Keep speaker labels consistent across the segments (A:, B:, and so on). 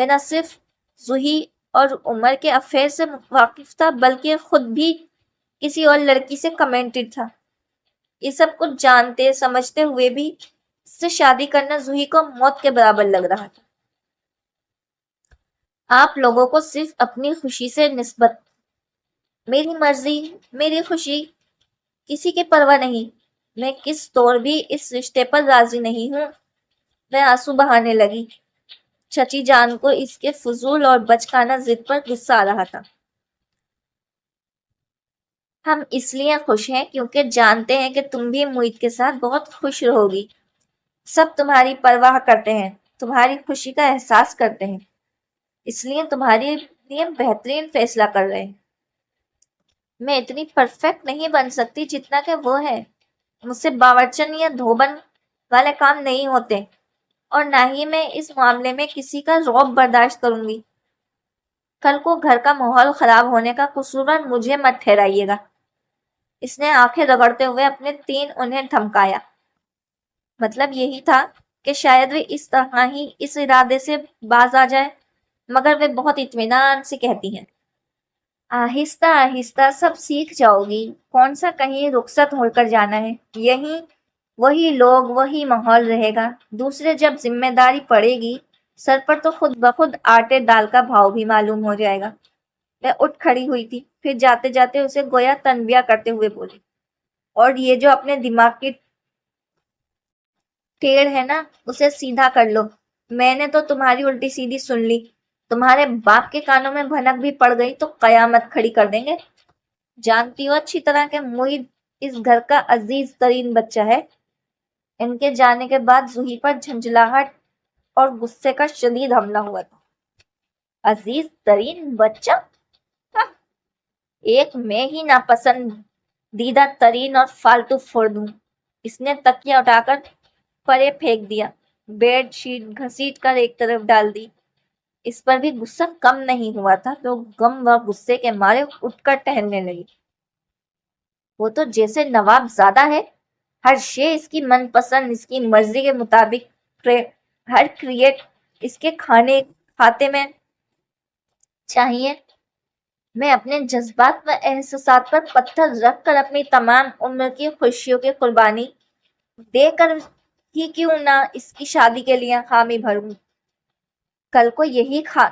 A: وہ نہ صرف زوہی اور عمر کے افیئر سے واقف تھا بلکہ خود بھی کسی اور لڑکی سے کمنٹڈ تھا۔ یہ سب کچھ جانتے سمجھتے ہوئے بھی اس سے شادی کرنا زوہی کو موت کے برابر لگ رہا تھا۔ آپ لوگوں کو صرف اپنی خوشی سے نسبت، میری مرضی، میری خوشی، کسی کی پرواہ نہیں۔ میں کس طور بھی اس رشتے پر راضی نہیں ہوں۔ میں آنسو بہانے لگی۔ چچی جان کو اس کے فضول اور بچکانہ ضد پر غصہ آ رہا تھا۔ ہم اس لیے خوش ہیں کیونکہ جانتے ہیں کہ تم بھی موہت کے ساتھ بہت خوش رہو گی۔ سب تمہاری پرواہ کرتے ہیں، تمہاری خوشی کا احساس کرتے ہیں، اس لیے تمہارے لیے بہترین فیصلہ کر رہے ہیں۔ میں اتنی پرفیکٹ نہیں بن سکتی جتنا کہ وہ ہے۔ مجھ سے باورچن یا دھوبن والے کام نہیں ہوتے، اور نہ ہی میں اس معاملے میں کسی کا رعب برداشت کروں گی۔ کل کو گھر کا ماحول خراب ہونے کا قصوروار مجھے مت ٹھہرائیے گا۔ اس نے آنکھیں رگڑتے ہوئے اپنے تین انہیں دھمکایا۔ مطلب یہی تھا کہ شاید وہ اس طرح ہی اس ارادے سے باز آ جائے، مگر وہ بہت اطمینان سے کہتی ہیں، آہستہ آہستہ سب سیکھ جاؤ گی۔ کون سا کہیں رخصت ہو کر جانا ہے، یہیں وہی لوگ وہی ماحول رہے گا۔ دوسرے جب ذمہ داری پڑے گی سر پر تو خود بخود آٹے دال کا بھاؤ بھی معلوم ہو جائے گا۔ میں اٹھ کھڑی ہوئی تھی، پھر جاتے جاتے اسے گویا تنبیہ کرتے ہوئے بولی، اور یہ جو اپنے دماغ کی ٹیڑھ ہے نا، اسے سیدھا کر لو۔ میں نے تو تمہاری الٹی سیدھی سن لی، تمہارے باپ کے کانوں میں بھنک بھی پڑ گئی تو قیامت کھڑی کر دیں گے۔ جانتی ہو اچھی طرح کہ موہت اس گھر کا عزیز ترین بچہ ہے۔ ان کے جانے کے بعد زوہی پر جھنجھلاہٹ اور غصے کا شدید حملہ ہوا تھا۔ عزیز ترین بچہ؟ ایک میں ہی ناپسندیدہ ترین اور فالتو فرد ہوں۔ اس نے تکیہ اٹھا کر پرے پھینک دیا، بیڈ شیٹ گھسیٹ کر ایک طرف ڈال دی۔ اس پر بھی غصہ کم نہیں ہوا تھا تو غم و غصے کے مارے اٹھ کر ٹہلنے لگی۔ وہ تو جیسے نواب زادہ ہے، ہر شے اس کی من پسند، اس کی مرضی کے مطابق، ہر کریٹ اس کے کھاتے میں چاہیے۔ میں اپنے جذبات و احساسات پر پتھر رکھ کر اپنی تمام عمر کی خوشیوں کی قربانی دے کر ہی کیوں نہ اس کی شادی کے لیے حامی بھروں۔ کل کو یہی کہا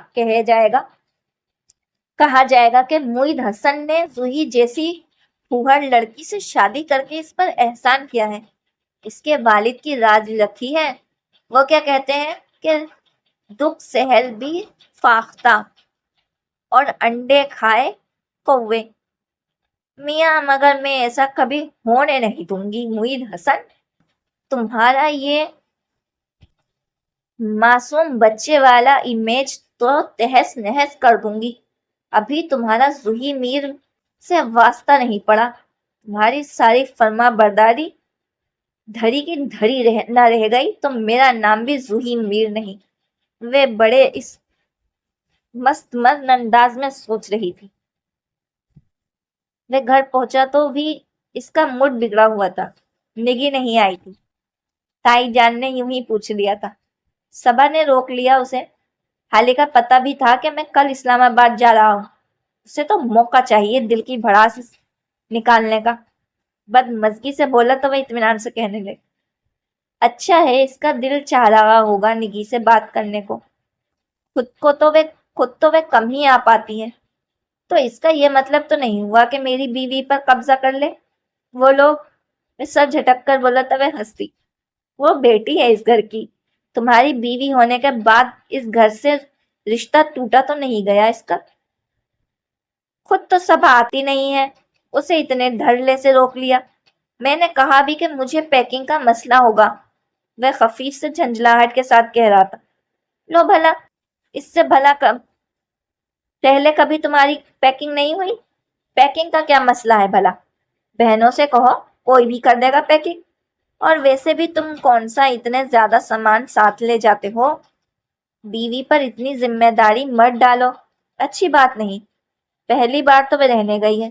A: جائے گا کہ موہت حسن نے زوہی جیسی پھوہڑ لڑکی سے شادی کر کے اس پر احسان کیا ہے، اس کے والد کی راج رکھی ہے۔ وہ کیا کہتے ہیں کہ دکھ سہل بھی فاختہ اور انڈے کھائے کوے۔ میاں مگر میں ایسا کبھی ہونے نہیں دوں گی موہت حسن۔ تمہارا یہ معصوم بچے والا امیج تو تہس نہس کر دوں گی۔ ابھی تمہارا زوہی میر سے واسطہ نہیں پڑا، تمہاری ساری فرما برداری دھڑی کی دھڑی نہ رہ گئی تو میرا نام بھی زوہی میر نہیں۔ وہ بڑے اس مست انداز میں سوچ رہی تھی۔ وہ گھر پہنچا تو بھی اس کا موڈ بگڑا ہوا تھا۔ نگی نہیں آئی تھی۔ تائی جان نے یوں ہی پوچھ لیا تھا۔ صبا نے روک لیا اسے۔ حالی کا پتہ بھی تھا کہ میں کل اسلام آباد جا رہا ہوں۔ اسے تو موقع چاہیے دل کی بھڑاس نکالنے کا۔ بدمزگی سے بولا تو وہ اطمینان سے کہنے لگے، اچھا ہے، اس کا دل چاہ رہا ہوگا نگی سے بات کرنے کو۔ خود تو وہ کم ہی آ پاتی ہے، تو اس کا یہ مطلب تو نہیں ہوا کہ میری بیوی پر قبضہ کر لے۔ وہ لوگ، میں سر جھٹک کر بولا تو وہ ہنسی، وہ بیٹی ہے اس گھر کی، تمہاری بیوی ہونے کے بعد اس گھر سے رشتہ ٹوٹا تو نہیں گیا اس کا۔ خود تو سب آتی نہیں ہے، اسے اتنے دھڑلے سے روک لیا۔ میں نے کہا بھی کہ مجھے پیکنگ کا مسئلہ ہوگا، وہ خفیف سے جھنجھلاہٹ کے ساتھ کہہ رہا تھا۔ لو بھلا، اس سے بھلا پہلے کبھی تمہاری پیکنگ نہیں ہوئی؟ پیکنگ کا کیا مسئلہ ہے بھلا؟ بہنوں سے کہو، کوئی بھی کر دے گا پیکنگ۔ اور ویسے بھی تم کون سا اتنے زیادہ سامان ساتھ لے جاتے ہو؟ بیوی پر اتنی ذمہ داری مت ڈالو، اچھی بات نہیں۔ پہلی بار تو وہ رہنے گئی ہے۔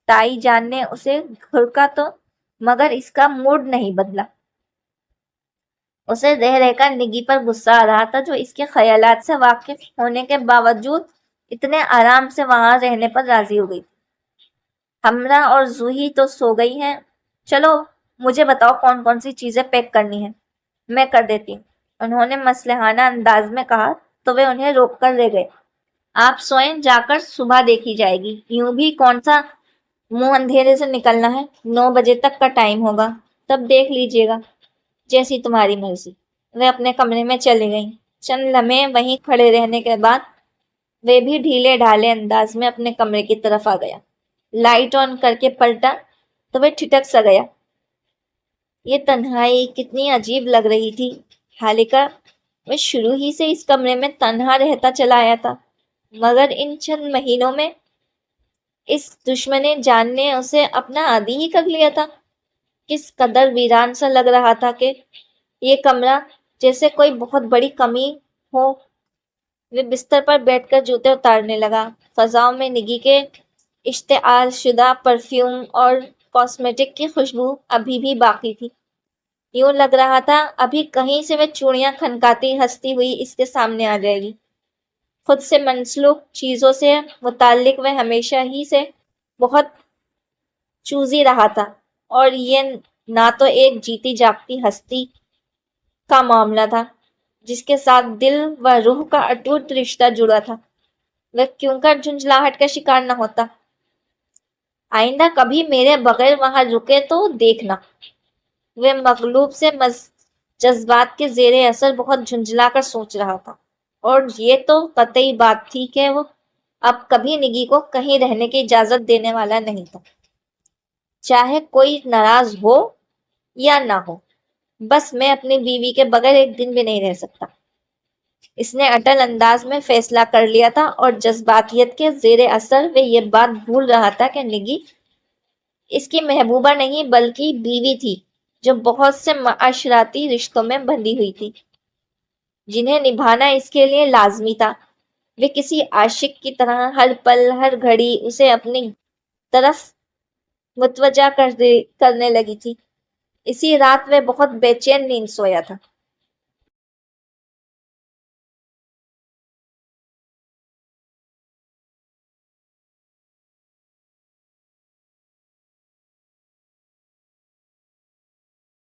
A: تائی جان نے اسے گھرکا تو مگر اس کا موڈ نہیں بدلا۔ اسے رہ رہ کر نگی پر غصہ آ رہا تھا، جو اس کے خیالات سے واقف ہونے کے باوجود اتنے آرام سے وہاں رہنے پر راضی ہو گئی تھی۔ ہمرا اور زوہی تو سو گئی ہیں، چلو مجھے بتاؤ کون کون سی چیزیں پیک کرنی ہیں، میں کر دیتی ہوں، انہوں نے مصلحانہ انداز میں کہا تو وہ انہیں روک کر رہ گئے۔ آپ سوئیں جا کر، صبح دیکھی جائے گی، یوں بھی کون سا منہ اندھیرے سے نکلنا ہے، 9 بجے تک کا ٹائم ہوگا، تب دیکھ لیجیے گا، جیسی تمہاری مرضی۔ وہ اپنے کمرے میں چلی گئیں۔ چند لمحے وہیں کھڑے رہنے کے بعد وہ بھی ڈھیلے ڈھالے انداز میں اپنے کمرے کی طرف آ گیا۔ لائٹ آن کر کے پلٹا تو وہ ٹھٹک سا گیا۔ یہ تنہائی کتنی عجیب لگ رہی تھی، حالکہ وہ شروع ہی سے اس کمرے میں تنہا رہتا چلا آیا تھا، مگر ان چند مہینوں میں اس دشمن جان نے اسے اپنا عادی ہی کر لیا تھا۔ کس قدر ویران سا لگ رہا تھا کہ یہ کمرہ، جیسے کوئی بہت بڑی کمی ہو۔ وہ بستر پر بیٹھ کر جوتے اتارنے لگا۔ فضاؤں میں نگی کے اشتعال شدہ پرفیوم اور کاسمیٹک کی خوشبو ابھی بھی باقی تھی۔ یوں لگ رہا تھا ابھی کہیں سے وہ چوڑیاں کھنکاتی ہنستی ہوئی اس کے سامنے آ جائے گی۔ خود سے منسلک چیزوں سے متعلق وہ ہمیشہ ہی سے بہت چوزی رہا تھا، اور یہ نہ تو ایک جیتی جاگتی ہستی کا معاملہ تھا جس کے ساتھ دل و روح کا اٹوٹ رشتہ جڑا تھا۔ وہ کیوں کر جھنجھلاہٹ کا شکار نہ ہوتا؟ آئندہ کبھی میرے بغیر وہاں رکے تو دیکھنا۔ وہ مغلوب سے جذبات کے زیر اثر بہت جھنجھلا کر سوچ رہا تھا، اور یہ تو قطعی بات تھی کہ وہ اب کبھی نگی کو کہیں رہنے کی اجازت دینے والا نہیں تھا، چاہے کوئی ناراض ہو یا نہ ہو۔ بس میں اپنی بیوی کے بغیر ایک دن بھی نہیں رہ سکتا، اس نے اٹل انداز میں فیصلہ کر لیا تھا، اور جذباتیت کے زیر اثر وہ یہ بات بھول رہا تھا کہ نگی اس کی محبوبہ نہیں بلکہ بیوی تھی، جو بہت سے معاشرتی رشتوں میں بندھی ہوئی تھی، جنہیں نبھانا اس کے لیے لازمی تھا۔ وہ کسی عاشق کی طرح ہر پل ہر گھڑی اسے اپنی طرف متوجہ کرنے لگی تھی۔ اسی رات وہ بہت بے چین نیند سویا تھا۔